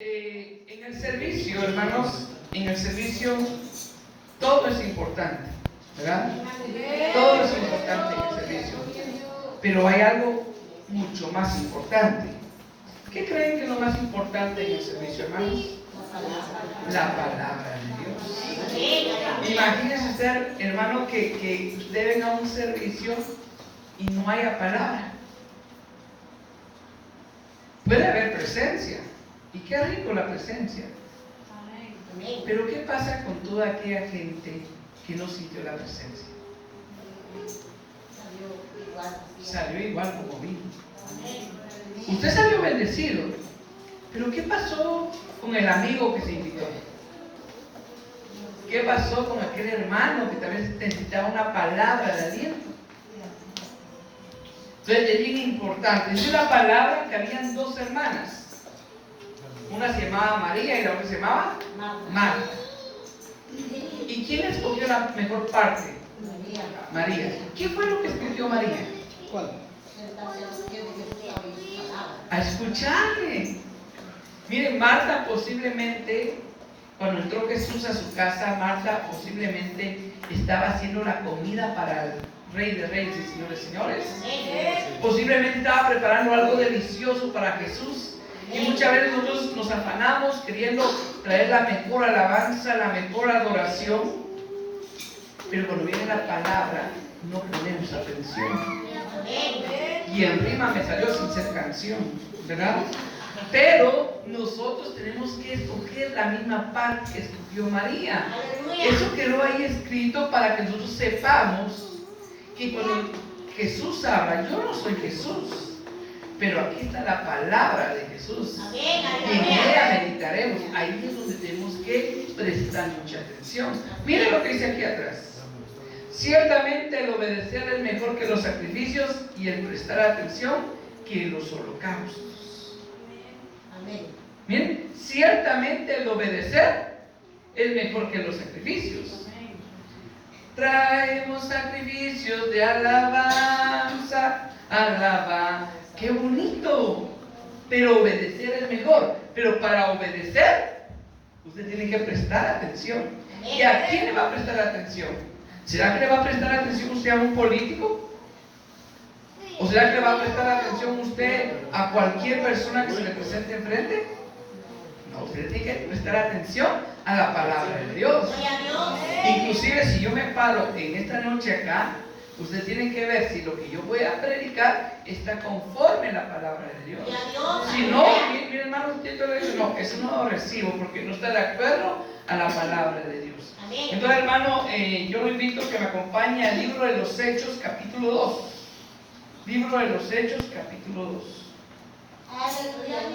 En el servicio, hermanos, en el servicio todo es importante, ¿verdad? Todo es importante en el servicio, pero hay algo mucho más importante. ¿Qué creen que es lo más importante en el servicio, hermanos? La palabra de Dios. Imagínense ser, hermano, que usted venga a un servicio y no haya palabra. Puede haber presencia, y qué rico la presencia. Pero ¿qué pasa con toda aquella gente que no sintió la presencia? Salió igual como vino. Usted salió bendecido, pero ¿qué pasó con el amigo que se invitó? ¿Qué pasó con aquel hermano que tal vez necesitaba una palabra de aliento? Entonces es bien importante. Dice la palabra que habían dos hermanas. Una se llamaba María y la otra se llamaba Marta. ¿Y quién escogió la mejor parte? María. ¿Qué fue lo que escogió María? ¿Cuál? A escucharle. Miren, Marta posiblemente, cuando entró Jesús a su casa, Marta posiblemente estaba haciendo la comida para el Rey de Reyes y Señor de Señores. Posiblemente estaba preparando algo delicioso para Jesús. Y muchas veces nosotros nos afanamos queriendo traer la mejor alabanza, la mejor adoración, pero cuando viene la palabra no ponemos atención. Y en rima me salió sin ser canción, ¿verdad? Pero nosotros tenemos que escoger la misma parte que escogió María. Eso quedó ahí escrito para que nosotros sepamos que cuando Jesús habla, yo no soy Jesús, pero aquí está la palabra de Jesús. Y en ella meditaremos. Ahí es donde tenemos que prestar mucha atención. Miren lo que dice aquí atrás. Ciertamente el obedecer es mejor que los sacrificios y el prestar atención que los holocaustos. Miren, ciertamente el obedecer es mejor que los sacrificios. Traemos sacrificios de alabanza, alabanza. ¡Qué bonito! Pero obedecer es mejor. Pero para obedecer, usted tiene que prestar atención. ¿Y a quién le va a prestar atención? ¿Será que le va a prestar atención usted a un político? ¿O será que le va a prestar atención usted a cualquier persona que se le presente enfrente? No, usted tiene que prestar atención a la palabra de Dios. Inclusive si yo me paro en esta noche acá, usted tiene que ver si lo que yo voy a predicar está conforme a la palabra de Dios. Si no, mi hermano, usted le dice, no, eso no lo recibo porque no está de acuerdo a la palabra de Dios. Entonces, hermano, yo lo invito a que me acompañe al libro de los Hechos, capítulo 2. Libro de los Hechos, capítulo 2.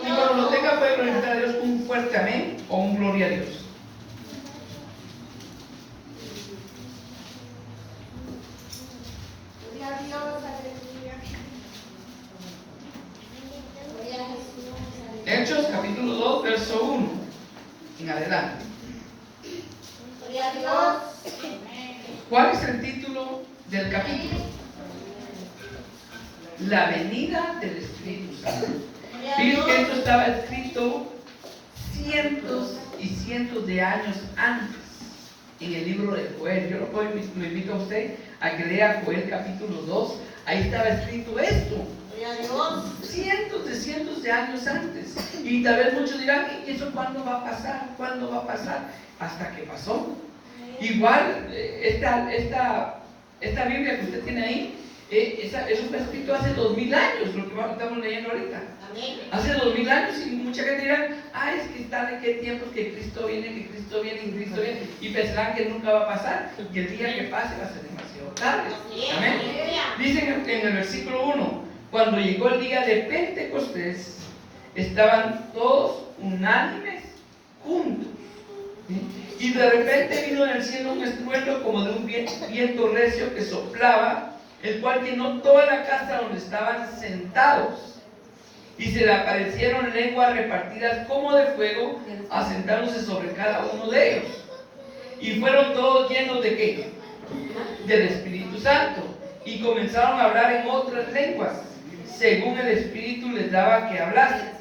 Y cuando lo tenga, puede glorificar a Dios con un fuerte amén o un gloria a Dios. Hechos capítulo 2, verso 1 en adelante. ¿Cuál es el título del capítulo? La venida del Espíritu Santo. Fíjense que esto estaba escrito cientos y cientos de años antes en el libro de Joel. Yo lo invito a usted a que lea Joel capítulo 2. Ahí estaba escrito esto. Cientos de años antes. Y tal vez muchos dirán, ¿y eso cuándo va a pasar? ¿Cuándo va a pasar? Hasta que pasó. Igual, esta Biblia que usted tiene ahí, eso fue escrito hace 2000 años, lo que estamos leyendo ahorita. Hace 2000 años, y mucha gente dirá, es que están en qué tiempos que Cristo viene, y Cristo viene, y pensarán que nunca va a pasar, y el día que pase va a ser demasiado tarde. Amén. Dicen en el versículo 1, cuando llegó el día de Pentecostés, estaban todos unánimes juntos. Y de repente vino del cielo un estruendo como de un viento recio que soplaba, el cual llenó toda la casa donde estaban sentados. Y se le aparecieron lenguas repartidas como de fuego, asentándose sobre cada uno de ellos. Y fueron todos llenos de ¿qué? Del Espíritu Santo. Y comenzaron a hablar en otras lenguas, según el Espíritu les daba que hablasen.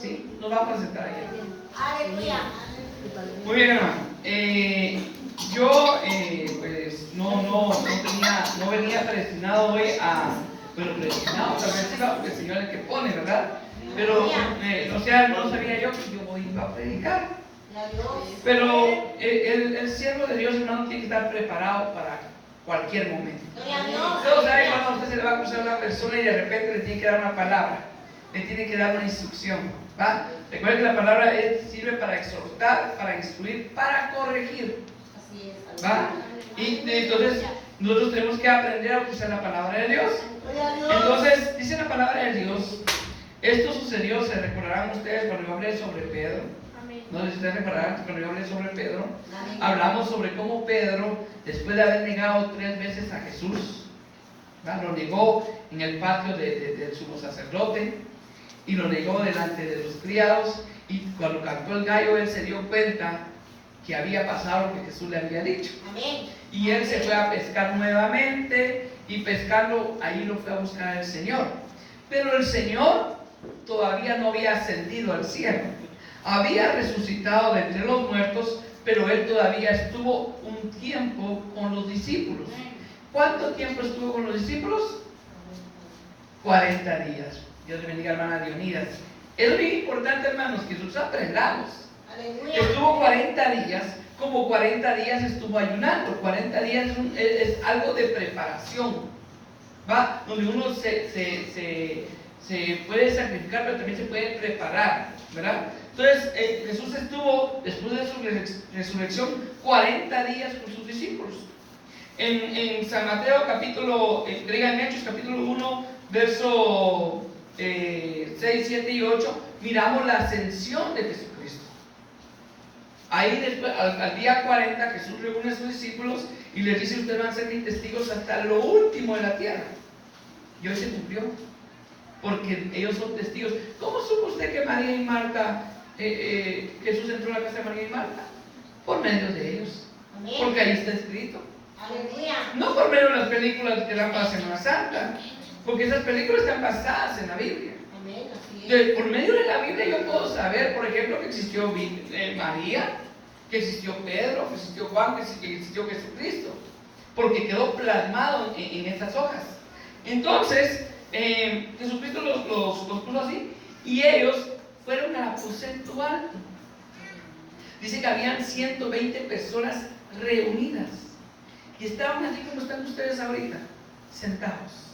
¿Sí? Nos vamos a sentar ahí. Aleluya. Muy bien, hermano. Yo, pues, no venía predestinado hoy a, bueno, predestinado también sí va, porque el Señor es el que pone, ¿verdad? Pero, o sea, no sabía yo que yo iba a predicar. Pero el siervo de Dios, hermano, tiene que estar preparado para cualquier momento. Todos saben cuando a usted se le va a cruzar a una persona y de repente le tiene que dar una palabra, le tiene que dar una instrucción, ¿va? Recuerden que la palabra sirve para exhortar, para instruir, para corregir, ¿va? Y entonces nosotros tenemos que aprender a usar la palabra de Dios. Entonces dice la palabra de Dios, esto sucedió, se recordarán ustedes cuando yo hablé sobre Pedro. No sé si ustedes recordarán que cuando yo hablé sobre Pedro, hablamos sobre cómo Pedro, después de haber negado 3 veces a Jesús, ¿va? Lo negó en el patio del sumo sacerdote y lo negó delante de los criados, y cuando cantó el gallo él se dio cuenta que había pasado lo que Jesús le había dicho. Y él se fue a pescar nuevamente, y pescando ahí lo fue a buscar el Señor. Pero el Señor todavía no había ascendido al cielo, había resucitado de entre los muertos, pero él todavía estuvo un tiempo con los discípulos. ¿Cuánto tiempo estuvo con los discípulos? 40 días. Dios le bendiga, hermana Leonidas. Es muy importante, hermanos, que nosotros aprendamos. Estuvo 40 días, como 40 días estuvo ayunando. 40 días es algo de preparación, ¿va? Donde uno se puede sacrificar, pero también se puede preparar, ¿verdad? Entonces Jesús estuvo, después de su resurrección, 40 días con sus discípulos. En San Mateo capítulo, en Hechos capítulo 1, verso 6, 7 y 8, miramos la ascensión de Jesucristo. Ahí después, al día 40, Jesús reúne a sus discípulos y les dice: ustedes van a ser mis testigos hasta lo último de la tierra. Y hoy se cumplió, porque ellos son testigos. ¿Cómo supo usted que María y Marta, Jesús entró a la casa de María y Marta? Por medio de ellos. Porque ahí está escrito. No por medio de las películas que dan para Semana Santa, porque esas películas están basadas en la Biblia. Por medio de la Biblia yo puedo saber, por ejemplo, que existió María, que existió Pedro, que existió Juan, que existió Jesucristo, porque quedó plasmado en estas hojas. Entonces, Jesucristo los puso así, y ellos fueron al aposento alto. Dice que habían 120 personas reunidas, y estaban así como están ustedes ahorita, sentados.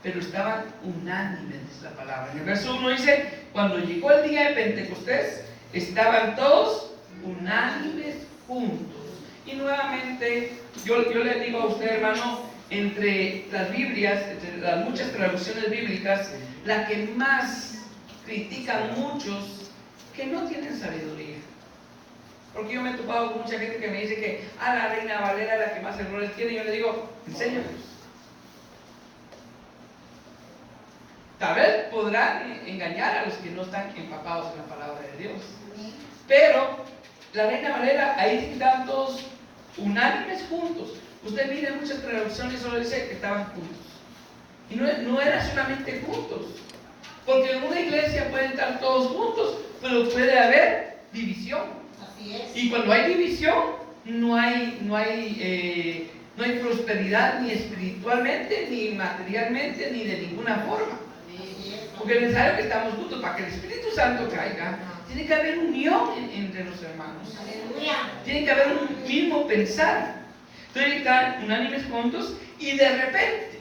Pero estaban unánimes, dice la palabra. En el verso 1 dice: cuando llegó el día de Pentecostés, estaban todos unánimes juntos. Y nuevamente, yo le digo a usted, hermano, entre las Biblias, entre las muchas traducciones bíblicas, la que más critican muchos, que no tienen sabiduría. Porque yo me he topado con mucha gente que me dice que la Reina Valera es la que más errores tiene. Y yo le digo: enséñanos. Tal vez podrán engañar a los que no están empapados en la palabra de Dios. Pero la Reina Valera, ahí estaban todos unánimes juntos. Usted mira, muchas traducciones solo dice que estaban juntos. Y no era solamente juntos. Porque en una iglesia pueden estar todos juntos, pero puede haber división. Así es. Y cuando hay división, no hay prosperidad, ni espiritualmente, ni materialmente, ni de ninguna forma. Porque es necesario que estamos juntos para que el Espíritu Santo caiga. Tiene que haber unión entre los hermanos. Tiene que haber un mismo pensar. Entonces están unánimes juntos, y de repente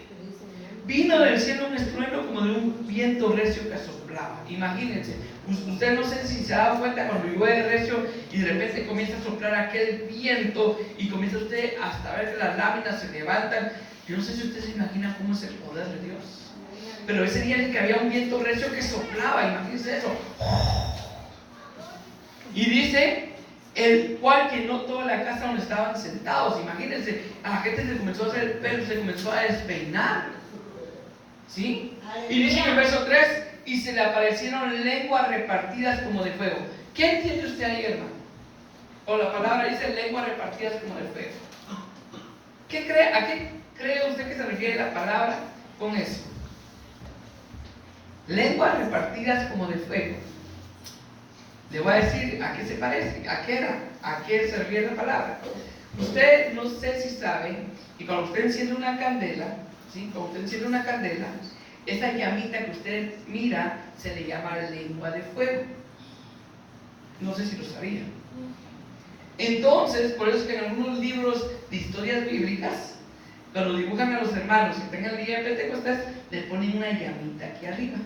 vino del cielo un estruendo como de un viento recio que soplaba. Imagínense, usted no sé si se ha dado cuenta cuando llueve recio y de repente comienza a soplar aquel viento y comienza usted hasta ver que las láminas se levantan. Yo no sé si usted se imagina cómo es el poder de Dios. Pero ese día en que había un viento recio que soplaba, imagínense eso. Y dice: el cual llenó toda la casa donde estaban sentados. Imagínense, a la gente se comenzó a hacer el pelo, se comenzó a despeinar. ¿Sí? Y dice en el verso 3: y se le aparecieron lenguas repartidas como de fuego. ¿Qué entiende usted ahí, hermano? O la palabra dice lenguas repartidas como de fuego. ¿A qué cree usted que se refiere la palabra con eso? Lenguas repartidas como de fuego. Le voy a decir a qué se parece, a qué era, a qué servía la palabra. Usted no sé si sabe, y cuando usted enciende una candela, ¿sí? Cuando usted enciende una candela, esa llamita que usted mira se le llama lengua de fuego. No sé si lo sabía. Entonces, por eso es que en algunos libros de historias bíblicas, cuando dibujan a los hermanos que tengan el día de Pentecostés, le ponen una llamita aquí arriba.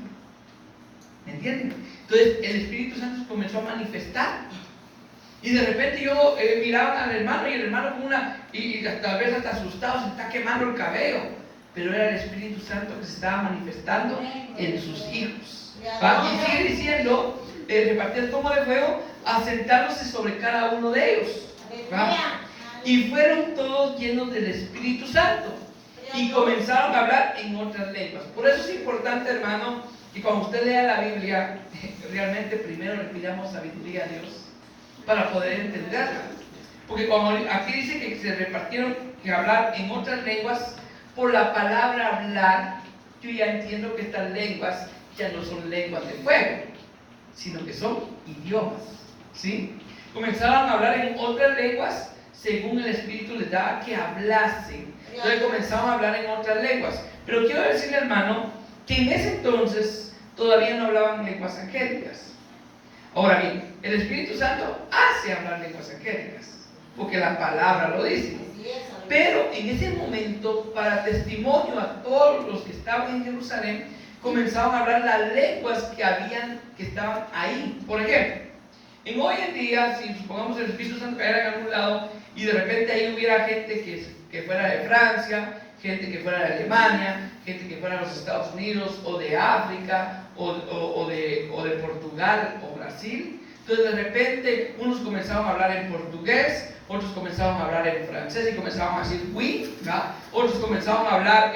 ¿Me entienden? Entonces el Espíritu Santo comenzó a manifestar. Y de repente yo miraba al hermano, y el hermano con y tal vez hasta asustado, se está quemando el cabello. Pero era el Espíritu Santo que se estaba manifestando en sus hijos. Y sigue diciendo, repartir el tomo de fuego, asentándose sobre cada uno de ellos. ¿Va? Y fueron todos llenos del Espíritu Santo y comenzaron a hablar en otras lenguas. Por eso es importante, hermano, que cuando usted lea la Biblia, realmente primero le pidamos sabiduría a Dios para poder entenderla. Porque cuando aquí dice que se repartieron que hablar en otras lenguas, por la palabra hablar, yo ya entiendo que estas lenguas ya no son lenguas de fuego, sino que son idiomas, ¿sí? Comenzaron a hablar en otras lenguas según el Espíritu les daba que hablasen. Entonces comenzaron a hablar en otras lenguas. Pero quiero decirle, hermano, que en ese entonces todavía no hablaban lenguas angélicas. Ahora bien, el Espíritu Santo hace hablar lenguas angélicas, porque la palabra lo dice. Pero en ese momento, para testimonio a todos los que estaban en Jerusalén, comenzaron a hablar las lenguas que estaban ahí. Por ejemplo, hoy en día, si supongamos el Espíritu Santo cayera en algún lado y de repente ahí hubiera gente que fuera de Francia, gente que fuera de Alemania, gente que fuera de los Estados Unidos o de África o de Portugal o Brasil, entonces de repente unos comenzaban a hablar en portugués, otros comenzaban a hablar en francés y comenzaban a decir oui, ¿verdad? Otros comenzaban a hablar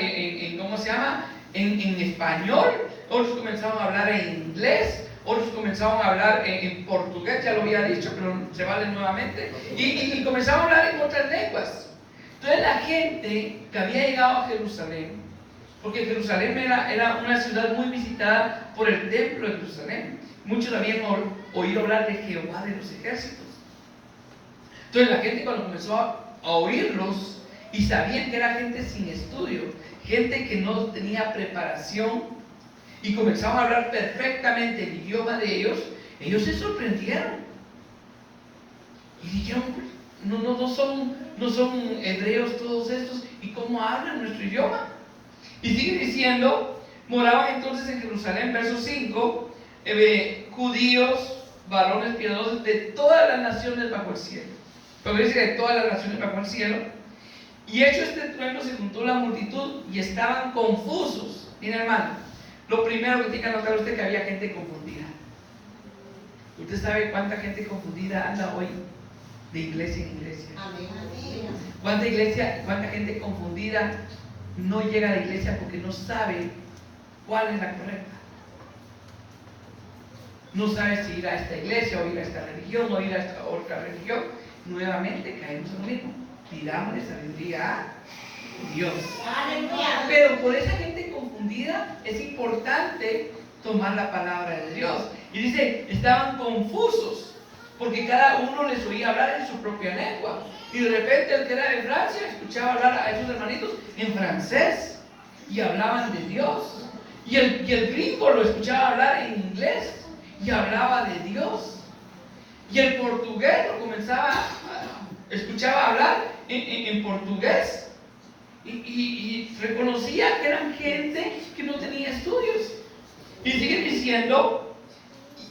¿cómo se llama? En español, otros comenzaban a hablar en inglés, otros comenzaban a hablar en portugués, ya lo había dicho, pero se vale nuevamente, y comenzaban a hablar en otras lenguas. Entonces la gente que había llegado a Jerusalén, porque Jerusalén era una ciudad muy visitada por el templo de Jerusalén, muchos habían oído hablar de Jehová de los ejércitos. Entonces la gente cuando comenzó a oírlos y sabían que era gente sin estudio, gente que no tenía preparación, y comenzaban a hablar perfectamente el idioma de ellos se sorprendieron y dijeron, no son hebreos todos estos, ¿y cómo hablan nuestro idioma? Y sigue diciendo, moraban entonces en Jerusalén, verso 5, judíos, varones piadosos de todas las naciones bajo el cielo. Pero dice de todas las naciones bajo el cielo. Y hecho este trueno se juntó la multitud y estaban confusos. Mira, hermano, lo primero que tiene que notar usted es que había gente confundida. ¿Usted sabe cuánta gente confundida anda hoy de iglesia en iglesia? ¿Cuánta gente confundida no llega a la iglesia porque no sabe cuál es la correcta? No sabe si ir a esta iglesia o ir a esta religión o ir a esta otra religión. Nuevamente caemos en lo mismo. Pidámosle sabiduría a Dios. Pero por esa gente confundida es importante tomar la palabra de Dios. Y dice, estaban confusos porque cada uno les oía hablar en su propia lengua. Y de repente el que era de Francia escuchaba hablar a esos hermanitos en francés y hablaban de Dios. Y el gringo lo escuchaba hablar en inglés y hablaba de Dios. Y el portugués lo escuchaba hablar en portugués y reconocía que eran gente que no tenía estudios. Y sigue diciendo,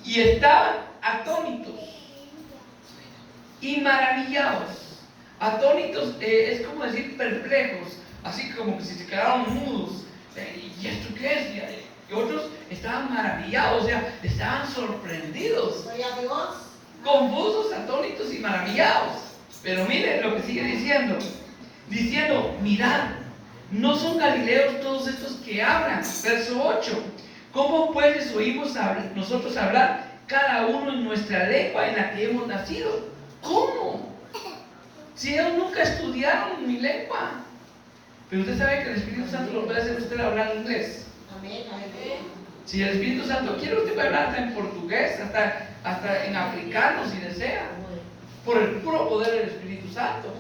y estaban atónitos y maravillados. Atónitos es como decir perplejos, así como que si se quedaron mudos. ¿Y esto qué es? Y otros estaban maravillados, o sea, estaban sorprendidos, confusos, atónitos y maravillados. Pero miren lo que sigue diciendo, mirad, no son galileos todos estos que hablan. Verso 8, ¿cómo pues les oímos nosotros hablar cada uno en nuestra lengua en la que hemos nacido? ¿Cómo? Si ellos nunca estudiaron mi lengua. Pero usted sabe que el Espíritu Santo lo puede hacer usted hablar inglés. Si el Espíritu Santo quiere, usted puede hablar hasta en portugués, hasta en africano si desea, por el puro poder del Espíritu Santo.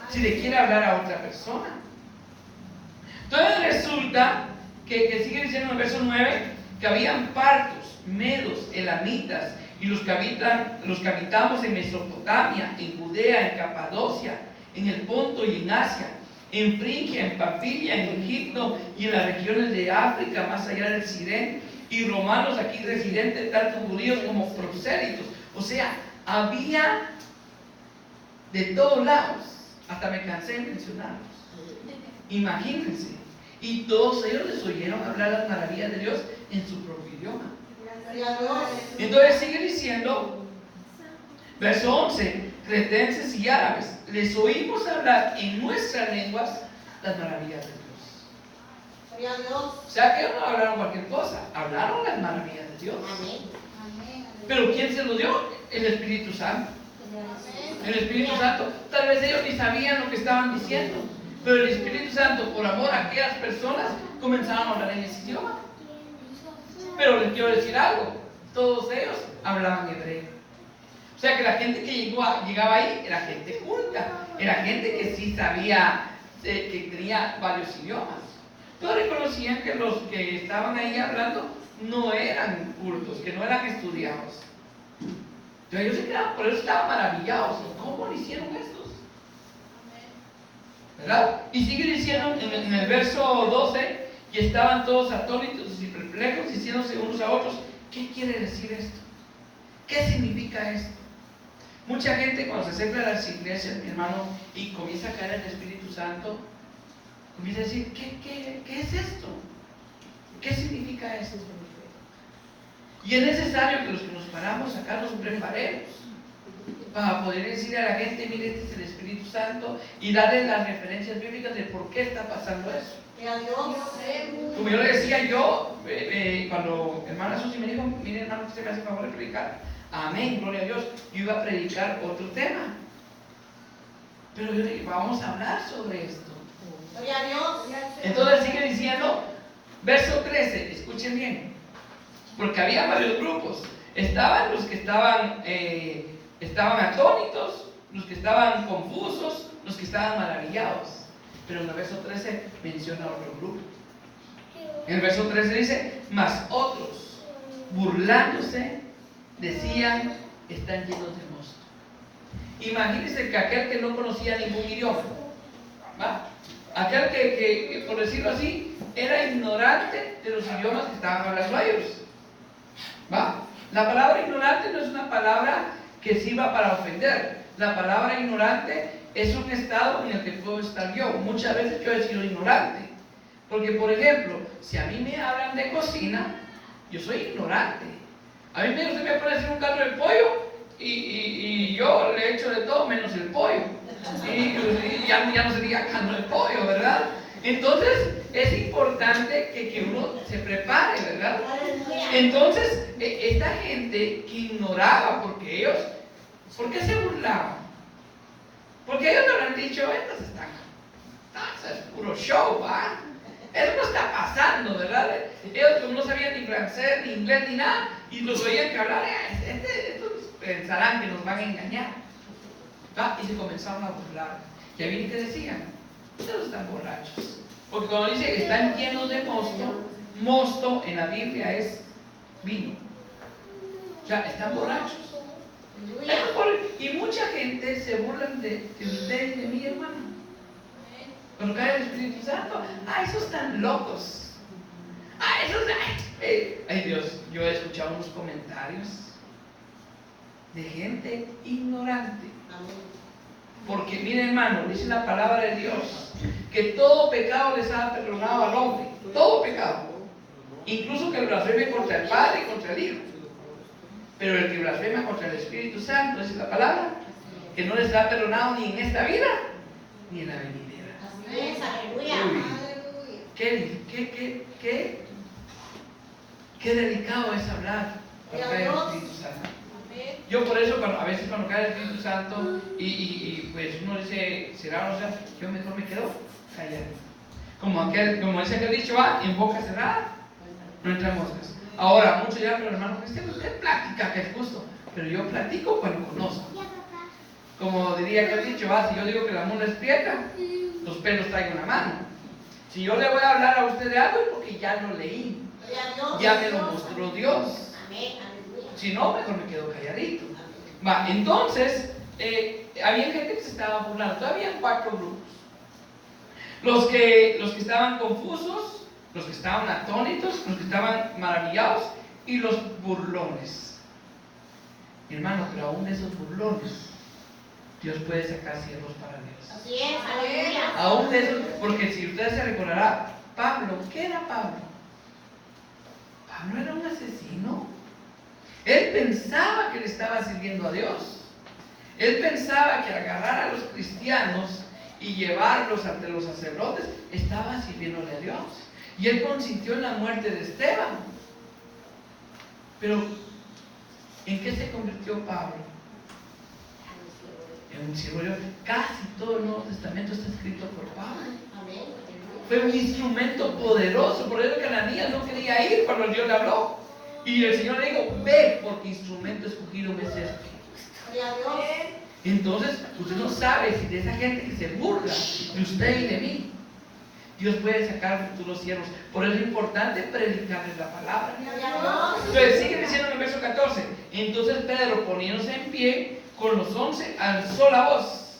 Si le quiere hablar a otra persona. Entonces resulta que sigue diciendo en el verso 9 que habían partos, medos, elamitas y los que habitamos en Mesopotamia, en Judea, en Capadocia, en el Ponto y en Asia, en Frigia, en Pafilia, en Egipto y en las regiones de África, más allá del Sirén, y romanos aquí residentes, tanto judíos como prosélitos. O sea, había de todos lados, hasta me cansé de mencionarlos. Imagínense, y todos ellos les oyeron hablar las maravillas de Dios en su propio idioma. Entonces sigue diciendo, verso 11, cretenses y árabes, les oímos hablar en nuestras lenguas las maravillas de Dios. O sea que no hablaron cualquier cosa, hablaron las maravillas de Dios. Pero ¿quién se lo dio? El Espíritu Santo. El Espíritu Santo. Tal vez ellos ni sabían lo que estaban diciendo, pero el Espíritu Santo, por amor a aquellas personas, comenzaron a hablar en ese idioma. Pero les quiero decir algo, todos ellos hablaban hebreo. O sea que la gente que llegaba ahí era gente culta, era gente que sí sabía, que tenía varios idiomas. Todos reconocían que los que estaban ahí hablando no eran cultos, que no eran estudiados. Entonces ellos se quedaban, por eso estaban maravillados. ¿Cómo lo hicieron estos? ¿Verdad? Y sigue diciendo en el verso 12, y estaban todos atónitos y perplejos, diciéndose unos a otros, ¿qué quiere decir esto? ¿Qué significa esto? Mucha gente cuando se acerca a las iglesias, mi hermano, y comienza a caer en el Espíritu Santo, comienza a decir, ¿qué es esto? ¿Qué significa esto? Y es necesario que los que nos paramos acá nos preparemos para poder decirle a la gente, mire, este es el Espíritu Santo, y darle las referencias bíblicas de por qué está pasando eso. Como yo le decía, cuando hermana Susi me dijo, mire hermano, usted me hace favor de predicar, amén, gloria a Dios, yo iba a predicar otro tema, pero yo le dije, vamos a hablar sobre esto. Entonces sigue diciendo, verso 13, escuchen bien, porque había varios grupos. Estaban los que estaban atónitos, los que estaban confusos, los que estaban maravillados. Pero en el verso 13 menciona otro grupo. En el verso 13 dice, mas otros, burlándose, decían, están llenos de mosto. Imagínense que aquel que no conocía ningún idioma, ¿va? Aquel que, por decirlo así, era ignorante de los idiomas que estaban hablando ellos, ¿va? La palabra ignorante no es una palabra que sirva para ofender. La palabra ignorante es un estado en el que puedo estar yo. Muchas veces yo he sido ignorante, porque por ejemplo, si a mí me hablan de cocina, yo soy ignorante. A mí usted me puede hacer un caldo de pollo y yo le echo de todo menos el pollo, y ya no sería caldo de pollo, ¿verdad? Entonces es importante que uno se prepare, ¿verdad? Entonces esta gente que ignoraba, porque ellos, ¿por qué se burlaban? Porque ellos no habrán dicho, estos están, eso es puro show, ¿va? Eso no está pasando, ¿verdad? Ellos no sabían ni francés, ni inglés, ni nada, y los oían que hablar, estos pensarán que nos van a engañar, ¿va? Y se comenzaron a burlar. ¿Y a mí qué decían? Ustedes están borrachos. Porque cuando dice que están llenos de mosto, mosto en la Biblia es vino. O sea, están borrachos. Y mucha gente se burlan de usted y de mí, hermano. Cuando cae el Espíritu Santo, esos están locos. Ay Dios, yo he escuchado unos comentarios de gente ignorante. Porque mire hermano, dice la palabra de Dios, que todo pecado les ha perdonado al hombre. Todo pecado. Incluso que blasfeme contra el Padre y contra el Hijo. Pero el que blasfema contra el Espíritu Santo, dice la palabra, que no les ha perdonado ni en esta vida, ni en la venidera. Aleluya. Qué delicado es hablar cuando cae el Espíritu Santo. Yo por eso a veces cuando cae el Espíritu Santo y pues uno dice, será o no será, yo mejor me quedo callado. Como dice aquel dicho, en boca cerrada, No entra moscas. Ahora, muchos dirán, pero hermano Cristiano, usted platica, que es justo. Pero yo platico cuando conozco. Como diría que he dicho, si yo digo que la mula es prieta, los pelos traigo en la mano. Si yo le voy a hablar a usted de algo es porque ya lo leí. Ya me lo mostró Dios. Si no, mejor me quedo calladito. Va, entonces, había gente que se estaba burlando. Todavía había 4 grupos. Los que estaban confusos, los que estaban atónitos, los que estaban maravillados y los burlones. Mi hermano, pero aún de esos burlones, Dios puede sacar cierros paralelos. Así es, aleluya. Aún de esos, porque si usted se recordará, Pablo, ¿qué era Pablo? Pablo era un asesino. Él pensaba que le estaba sirviendo a Dios. Él pensaba que agarrar a los cristianos y llevarlos ante los sacerdotes estaba sirviéndole a Dios. Y él consintió en la muerte de Esteban. Pero, ¿en qué se convirtió Pablo? En un siervo de Dios. Casi todo el Nuevo Testamento está escrito por Pablo. Fue un instrumento poderoso. Por eso que Ananías no quería ir cuando Dios le habló. Y el Señor le dijo, ve, porque instrumento escogido me es este. Entonces, usted no sabe si de esa gente que se burla de usted y de mí, Dios puede sacar futuros siervos. Por eso es importante predicarles la palabra. Entonces, sigue diciendo en el verso 14. Entonces Pedro, poniéndose en pie con los 11, alzó la voz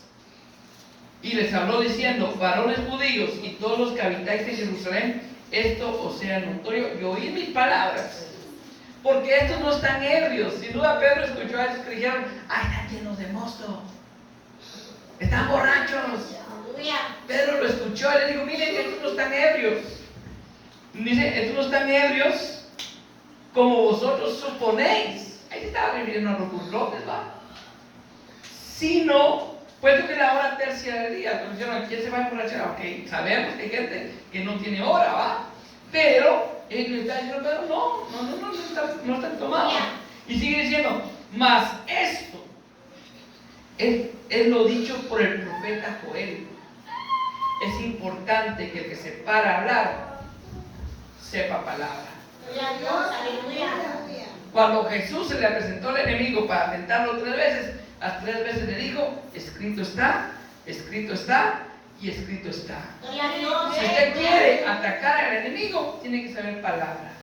y les habló diciendo, varones judíos y todos los que habitáis en Jerusalén, esto os sea notorio y oíd mis palabras. Porque estos no están ebrios. Sin duda Pedro escuchó a esos que dijeron, están llenos de mosto, están borrachos. Pedro lo escuchó y le dijo, miren, estos no están ebrios. Dice, estos no están ebrios como vosotros suponéis. Ahí se estaba refiriendo a los burlones, ¿va? Sino, puesto que la hora tercia del día, entonces dijeron, ¿quién se va a emborrachar? Ok, sabemos que hay gente que no tiene hora, ¿va? Pero él está diciendo, pero no están tomados. Y sigue diciendo, mas esto es lo dicho por el profeta Joel. Es importante que el que se para a hablar sepa palabra. Cuando Jesús se le presentó al enemigo para tentarlo 3 veces, las 3 veces le dijo, escrito está y escrito está. Si usted quiere atacar al enemigo, tiene que saber palabra.